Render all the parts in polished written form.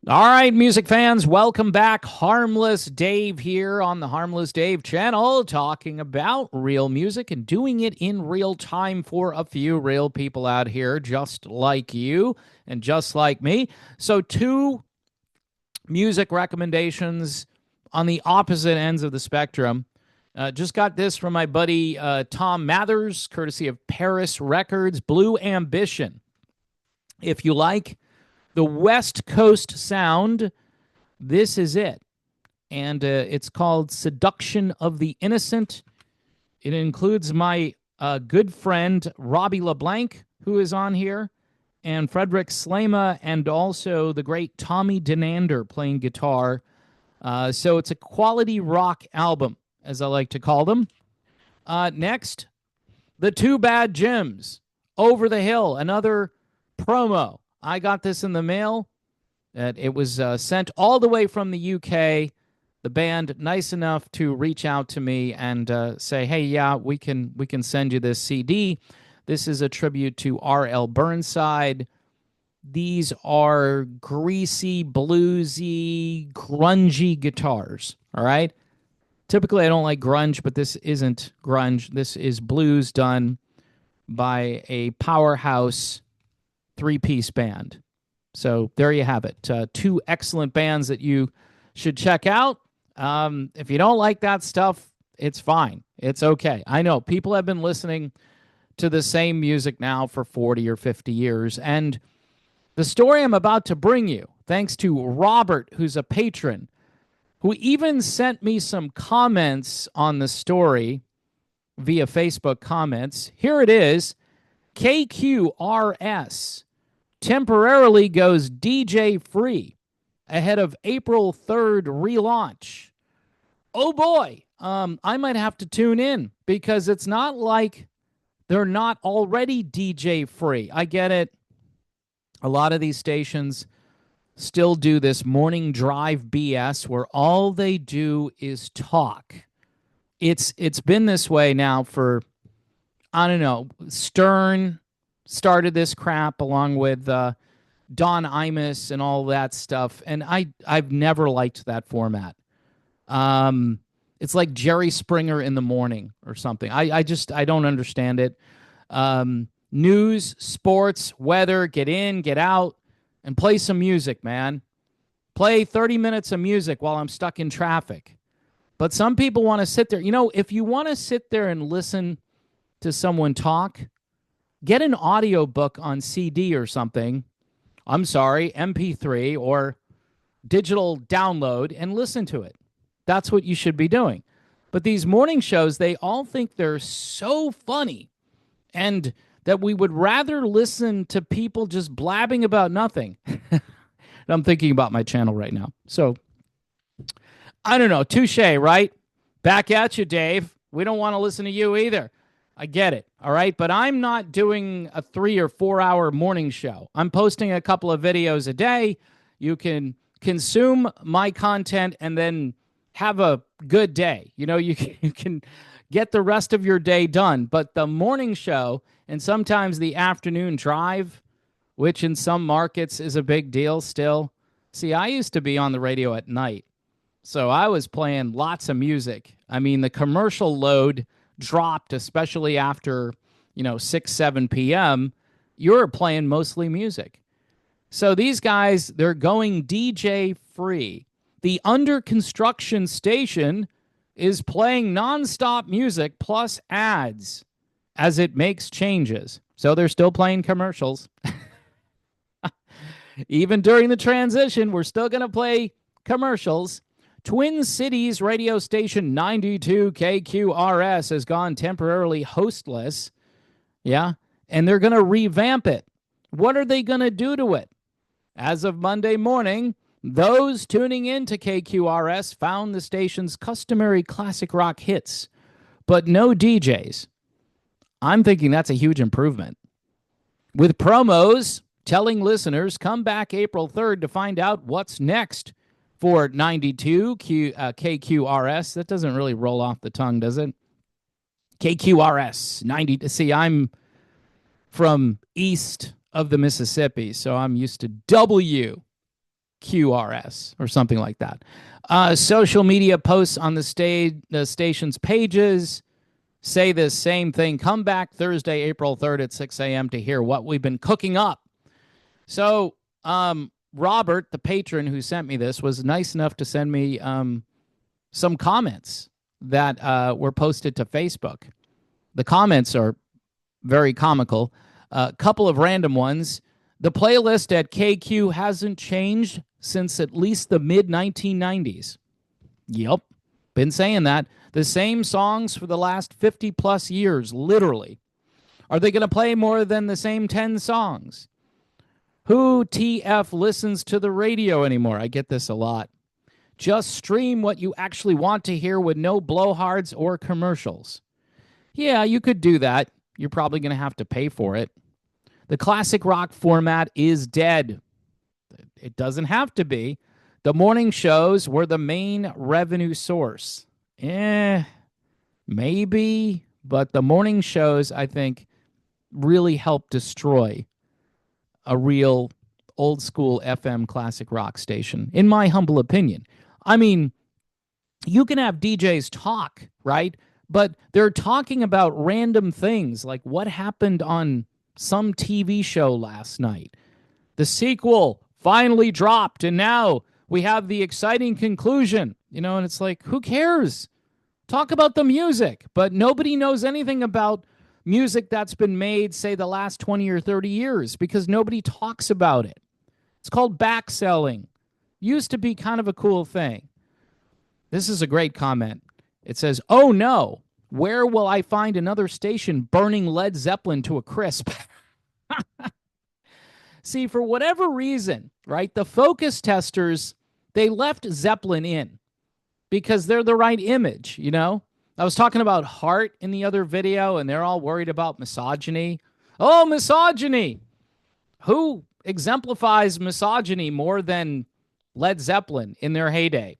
All right, music fans, welcome back. Harmless Dave here on the Harmless Dave channel, talking about real music and doing it in real time for a few real people out here, just like you and just like me. So, two music recommendations on the opposite ends of the spectrum. Just got this from my buddy Tom Mathers, courtesy of Paris Records, Blue Ambition. If you like the West Coast sound, this is it. And it's called Seduction of the Innocent. It includes my good friend Robbie LeBlanc, who is on here, and Frederick Slema, and also the great Tommy Denander playing guitar. So it's a quality rock album, as I like to call them. Next, The Two Bad Gems, Over the Hill, another promo. I got this in the mail. It was sent all the way from the UK. The band nice enough to reach out to me and say, "Hey, yeah, we can send you this CD. This is a tribute to R.L. Burnside. These are greasy, bluesy, grungy guitars. All right. Typically, I don't like grunge, but this isn't grunge. This is blues done by a powerhouse three-piece band." So there you have it. Two excellent bands that you should check out. If you don't like that stuff, it's fine. It's okay. I know people have been listening to the same music now for 40 or 50 years. And the story I'm about to bring you, thanks to Robert, who's a patron, who even sent me some comments on the story via Facebook comments. Here it is. KQRS temporarily goes DJ free ahead of April 3rd relaunch. Oh boy, I might have to tune in because it's not like they're not already DJ free. I get it. A lot of these stations still do this morning drive BS where all they do is talk. It's been this way now for, I don't know, Stern started this crap along with Don Imus and all that stuff, and I've never liked that format. It's like Jerry Springer in the morning or something. I don't understand it. News, sports, weather, get in, get out, and play some music, man. Play 30 minutes of music while I'm stuck in traffic. But some people want to sit there. You know, if you want to sit there and listen to someone talk, get an audiobook on CD or something. I'm sorry, MP3 or digital download and listen to it. That's what you should be doing. But these morning shows, they all think they're so funny and that we would rather listen to people just blabbing about nothing. I'm thinking about my channel right now. So, I don't know. Touche, right? Back at you, Dave. We don't want to listen to you either. I get it. All right. But I'm not doing a 3 or 4 hour morning show. I'm posting a couple of videos a day. You can consume my content and then have a good day. You know, you can get the rest of your day done. But the morning show and sometimes the afternoon drive, which in some markets is a big deal still. See, I used to be on the radio at night. So I was playing lots of music. I mean, the commercial load dropped, especially after, 6, 7 p.m., you're playing mostly music. So these guys, they're going DJ free. The under construction station is playing nonstop music plus ads as it makes changes. So they're still playing commercials. Even during the transition, we're still going to play commercials. Twin Cities radio station 92 KQRS has gone temporarily hostless. Yeah. And they're going to revamp it. What are they going to do to it? As of Monday morning, those tuning in to KQRS found the station's customary classic rock hits, but no DJs. I'm thinking that's a huge improvement. With promos telling listeners, come back April 3rd to find out what's next for 92 KQRS. That doesn't really roll off the tongue, does it? KQRS 90. See, I'm from east of the Mississippi, so I'm used to KQRS or something like that. Social media posts on the station's pages say the same thing. Come back Thursday, April 3rd at 6 a.m. to hear what we've been cooking up. So Robert, the patron who sent me this, was nice enough to send me some comments that were posted to Facebook. The comments are very comical. A couple of random ones. The playlist at KQ hasn't changed since at least the mid-1990s. Yep, been saying that. The same songs for the last 50 plus years, literally. Are they going to play more than the same 10 songs? Who TF listens to the radio anymore? I get this a lot. Just stream what you actually want to hear with no blowhards or commercials. Yeah, you could do that. You're probably going to have to pay for it. The classic rock format is dead. It doesn't have to be. The morning shows were the main revenue source. Maybe, but the morning shows, I think, really helped destroy a real old school FM classic rock station, in my humble opinion. I mean, you can have DJs talk, right? But they're talking about random things, like what happened on some TV show last night. The sequel finally dropped, and now we have the exciting conclusion, and it's like, who cares? Talk about the music, but nobody knows anything about music that's been made, say, the last 20 or 30 years, because nobody talks about it. It's called backselling. Used to be kind of a cool thing. This is a great comment. It says, oh no, where will I find another station burning Led Zeppelin to a crisp? See, for whatever reason, right, the focus testers, they left Zeppelin in because they're the right image, I was talking about Heart in the other video, and they're all worried about misogyny. Oh, misogyny! Who exemplifies misogyny more than Led Zeppelin in their heyday?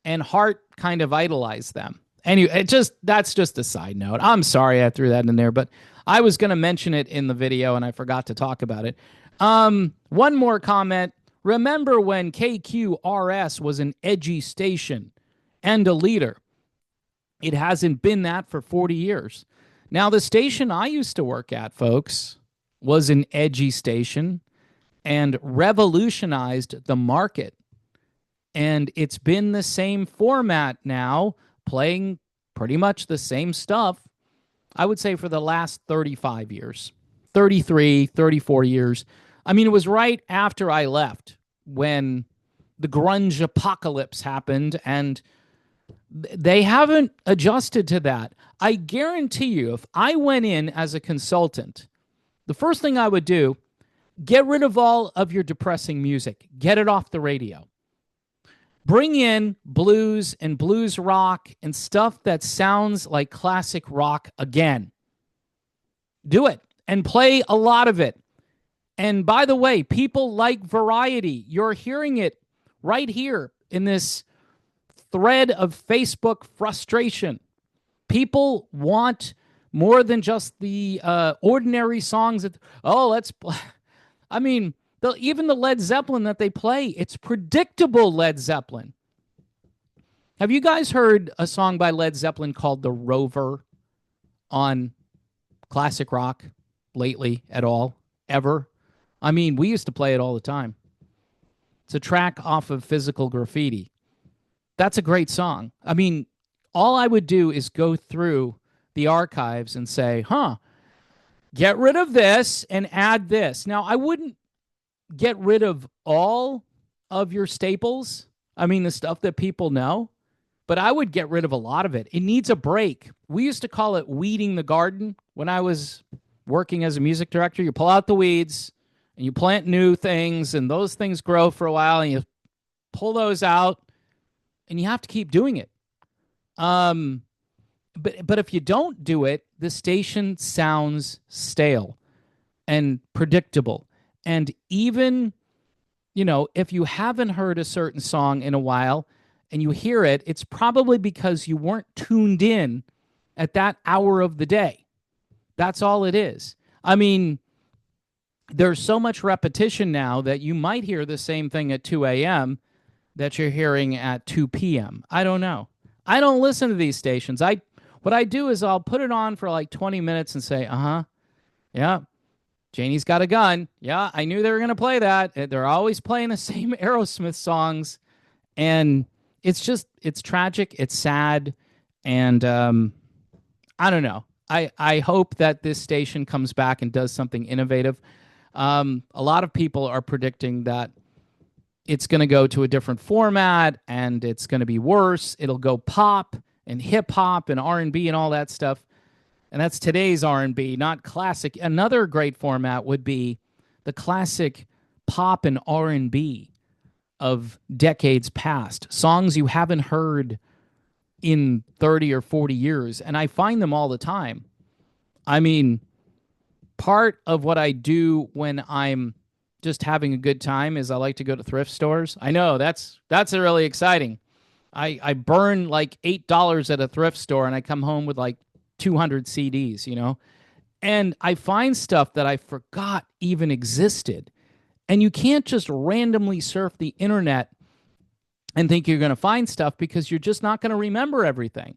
And Heart kind of idolized them. Anyway, that's just a side note. I'm sorry I threw that in there, but I was going to mention it in the video, and I forgot to talk about it. One more comment. Remember when KQRS was an edgy station and a leader? It hasn't been that for 40 years. Now, the station I used to work at, folks, was an edgy station and revolutionized the market. And it's been the same format now, playing pretty much the same stuff, I would say, for the last 35 years, 33, 34 years. I mean, it was right after I left when the grunge apocalypse happened, and they haven't adjusted to that. I guarantee you, if I went in as a consultant, the first thing I would do, get rid of all of your depressing music. Get it off the radio. Bring in blues and blues rock and stuff that sounds like classic rock again. Do it and play a lot of it. And by the way, people like variety. You're hearing it right here in this thread of Facebook frustration. People want more than just the ordinary songs that, let's play. I mean, even the Led Zeppelin that they play, it's predictable Led Zeppelin. Have you guys heard a song by Led Zeppelin called The Rover on classic rock lately at all? Ever? I mean, we used to play it all the time. It's a track off of Physical Graffiti. That's a great song. I mean, all I would do is go through the archives and say, get rid of this and add this. Now, I wouldn't get rid of all of your staples. I mean, the stuff that people know, but I would get rid of a lot of it. It needs a break. We used to call it weeding the garden when I was working as a music director. You pull out the weeds and you plant new things, and those things grow for a while, and you pull those out, and you have to keep doing it. But if you don't do it, the station sounds stale and predictable. And even, if you haven't heard a certain song in a while and you hear it, it's probably because you weren't tuned in at that hour of the day. That's all it is. I mean, there's so much repetition now that you might hear the same thing at 2 a.m. that you're hearing at 2 p.m. I don't know. I don't listen to these stations. What I do is I'll put it on for like 20 minutes and say, "Uh-huh. Yeah. Janie's got a gun. Yeah, I knew they were going to play that. They're always playing the same Aerosmith songs." And it's tragic, it's sad, and I don't know. I hope that this station comes back and does something innovative. A lot of people are predicting that it's going to go to a different format and it's going to be worse. It'll go pop and hip hop and R&B and all that stuff. And that's today's R&B, not classic. Another great format would be the classic pop and R&B of decades past, songs you haven't heard in 30 or 40 years. And I find them all the time. I mean, part of what I do when I'm just having a good time is I like to go to thrift stores. I know that's really exciting. I burn like $8 at a thrift store and I come home with like 200 CDs, you know? And I find stuff that I forgot even existed. And you can't just randomly surf the internet and think you're going to find stuff because you're just not going to remember everything.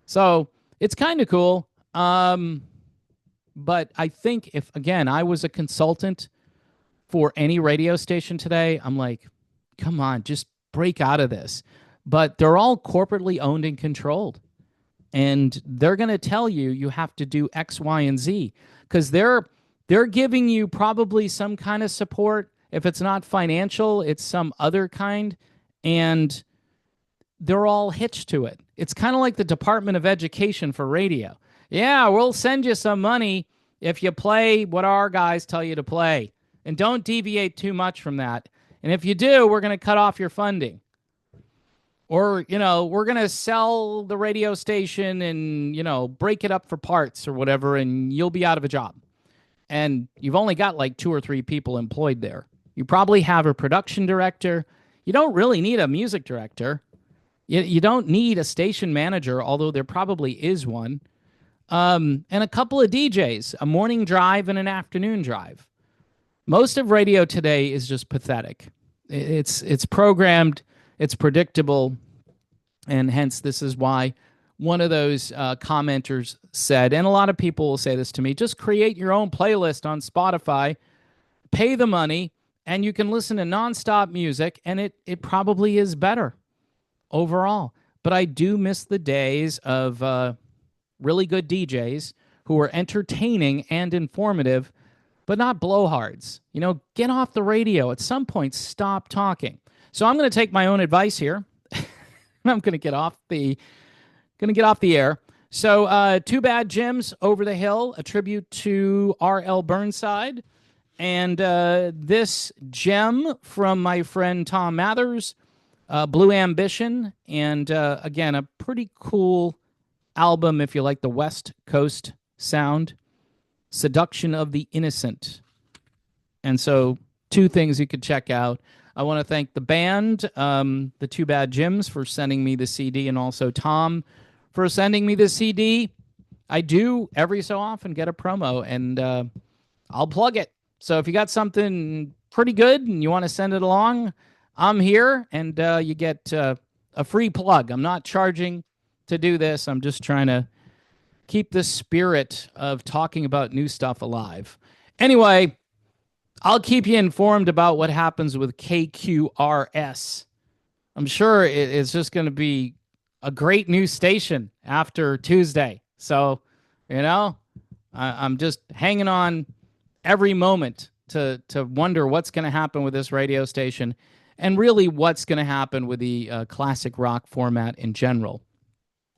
So it's kind of cool. But I think if, again, I was a consultant for any radio station today, I'm like, come on, just break out of this. But they're all corporately owned and controlled. And they're going to tell you you have to do X, Y, and Z because they're giving you probably some kind of support. If it's not financial, it's some other kind. And they're all hitched to it. It's kind of like the Department of Education for radio. Yeah, we'll send you some money if you play what our guys tell you to play. And don't deviate too much from that. And if you do, we're going to cut off your funding. Or, you know, we're going to sell the radio station and, you know, break it up for parts or whatever, and you'll be out of a job. And you've only got like 2 or 3 people employed there. You probably have a production director. You don't really need a music director. You don't need a station manager, although there probably is one. And a couple of DJs, a morning drive and an afternoon drive. Most of radio today is just pathetic. It's programmed, it's predictable, and hence this is why one of those commenters said, and a lot of people will say this to me, just create your own playlist on Spotify, pay the money, and you can listen to nonstop music, and it probably is better overall. But I do miss the days of really good DJs who were entertaining and informative, but not blowhards. You know, get off the radio. At some point, stop talking. So I'm going to take my own advice here. I'm going to get off the air. So Too Bad Jim's Over the Hill, a tribute to R.L. Burnside. And this gem from my friend Tom Mathers, Blue Ambition. And again, a pretty cool album if you like the West Coast sound. Seduction of the Innocent. And so 2 things you could check out. I want to thank the band, the Too Bad Jims, for sending me the CD, and also Tom for sending me the CD. I do every so often get a promo, and I'll plug it. So if you got something pretty good and you want to send it along, I'm here, and you get a free plug. I'm not charging to do this. I'm just trying to keep the spirit of talking about new stuff alive. Anyway, I'll keep you informed about what happens with KQRS. I'm sure it's just going to be a great new station after Tuesday. So, you know, I'm just hanging on every moment to wonder what's going to happen with this radio station and really what's going to happen with the classic rock format in general.